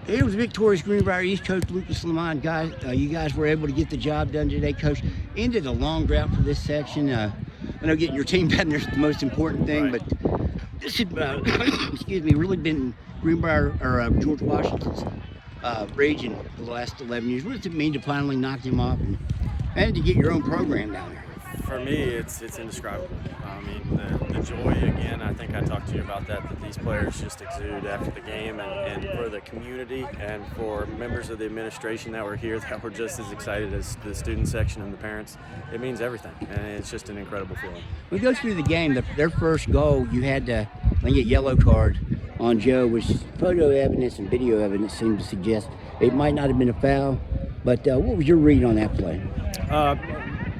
It was victorious Greenbrier East coach Lucas Lemine. Guys, you guys were able to get the job done today, Coach. Ended a long drought for this section. I know getting your team down there is the most important thing, Right. but this has, excuse me, really been Greenbrier or George Washington's region for the last 11 years. What does it mean to finally knock them off and to get your own program down there? For me, it's indescribable. I mean, the joy, again, I think I talked to you about that these players just exude after the game, and for the community and for members of the administration that were here that were just as excited as the student section and the parents. It means everything, and it's just an incredible feeling. We go through the game. Their first goal, you had to, I think, a yellow card on Joe, which photo evidence and video evidence seemed to suggest it might not have been a foul. But what was your read on that play?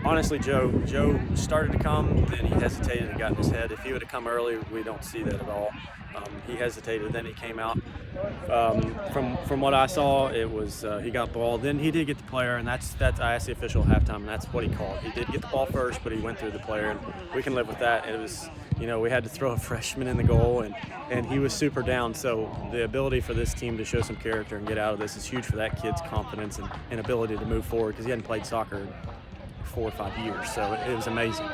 Honestly, Joe started to come, then he hesitated and got in his head. If he would have come early, we don't see that at all. He hesitated, then he came out. From what I saw, it was he got the ball. Then he did get the player, and that's I asked the official at halftime, and that's what he called. He did get the ball first, but he went through the player, and we can live with that. It was, we had to throw a freshman in the goal, and he was super down. So the ability for this team to show some character and get out of this is huge for that kid's confidence and ability to move forward, because he hadn't played soccer in 4 or 5 years, so it was amazing.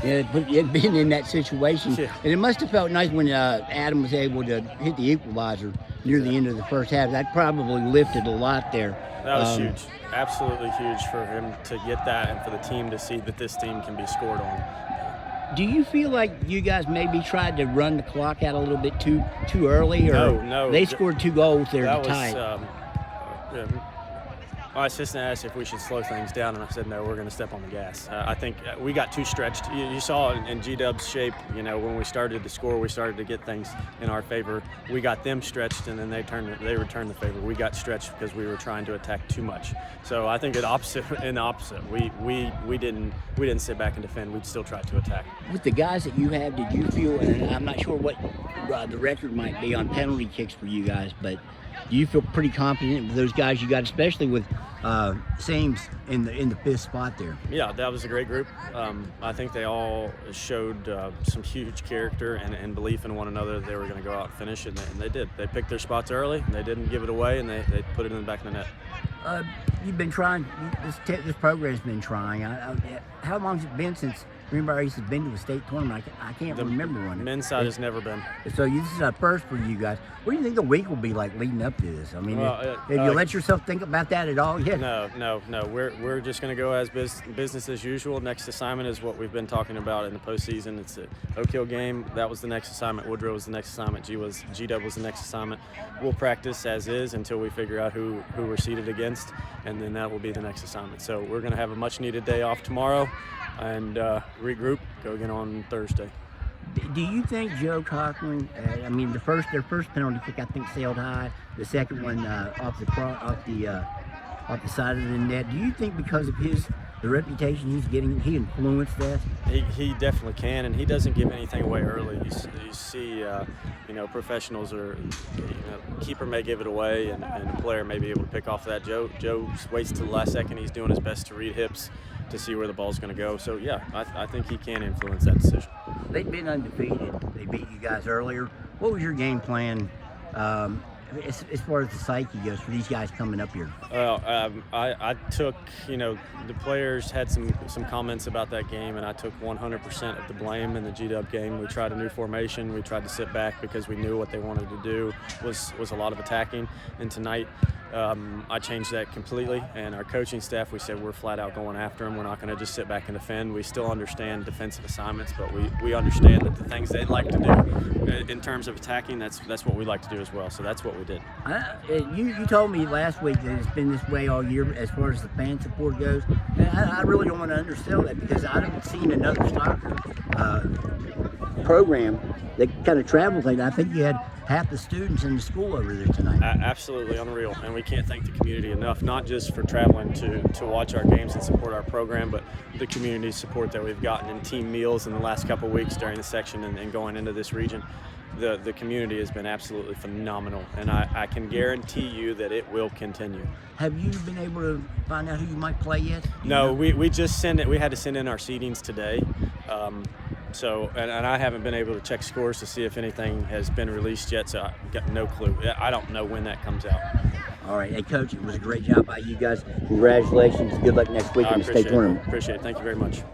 Yeah, but you had been in that situation, Yeah. and it must have felt nice when Adam was able to hit the equalizer near the end of the first half. That probably lifted a lot there. That was huge, absolutely huge for him to get that, and for the team to see that this team can be scored on. Do you feel like you guys maybe tried to run the clock out a little bit too early? Or No. They scored 2 goals there That to tie. My assistant asked if we should slow things down, and I said, no, we're going to step on the gas. I think we got too stretched. You saw in G-Dub's shape, when we started to score, we started to get things in our favor. We got them stretched, and then they returned the favor. We got stretched because we were trying to attack too much. So I think in the opposite, we didn't sit back and defend. We still tried to attack. With the guys that you have, did you feel, and I'm not sure what the record might be on penalty kicks for you guys, but do you feel pretty confident with those guys you got, especially with Sames in the 5th spot there? Yeah, that was a great group. I think they all showed some huge character and belief in one another that they were going to go out and finish it, and they did. They picked their spots early, and they didn't give it away, and they put it in the back of the net. You've been trying, this program's been trying. How long has it been since Greenbrier East has been to a state tournament? I can't remember one. Men's side has never been. So this is a first for you guys. What do you think the week will be like leading up to this? I mean, have you let yourself think about that at all yet? No. We're just going to go as business as usual. Next assignment is what we've been talking about in the postseason. It's an Oak Hill game. That was the next assignment. Woodrow was the next assignment. G-Dub was the next assignment. We'll practice as is until we figure out who we're seated against, and then that will be the next assignment. So we're going to have a much-needed day off tomorrow and regroup, go again on Thursday. Do you think Joe Cochran, their first penalty kick I think sailed high, the second one off the side of the net. Do you think because of the reputation he's getting, he influenced that? He definitely can, and he doesn't give anything away early. You see, professionals are, keeper may give it away, and the player may be able to pick off that. Joe waits till the last second. He's doing his best to read hips to see where the ball's going to go. So, yeah, I think he can influence that decision. They've been undefeated. They beat you guys earlier. What was your game plan as far as the psyche goes for these guys coming up here? Well, I took, the players had some comments about that game, and I took 100% of the blame in the G-Dub game. We tried a new formation. We tried to sit back because we knew what they wanted to do was a lot of attacking. And tonight, I changed that completely, and our coaching staff, we said we're flat out going after them. We're not going to just sit back and defend. We still understand defensive assignments, but we understand that the things they'd like to do in terms of attacking, that's what we like to do as well. So that's what we did. You told me last week that it's been this way all year as far as the fan support goes. And I really don't want to undersell that because I haven't seen another soccer program that kind of travel thing. I think you had half the students in the school over there tonight. Absolutely unreal, and we can't thank the community enough, not just for traveling to watch our games and support our program, but the community support that we've gotten in team meals in the last couple of weeks during the section and going into this region. The community has been absolutely phenomenal, and I can guarantee you that it will continue. Have you been able to find out who you might play yet? No, we just we had to send in our seedings today. So, and I haven't been able to check scores to see if anything has been released yet, so I got no clue. I don't know when that comes out. All right. Hey, Coach, it was a great job by you guys. Congratulations. Good luck next week I in the state appreciate it. tournament. Appreciate it. Thank you very much.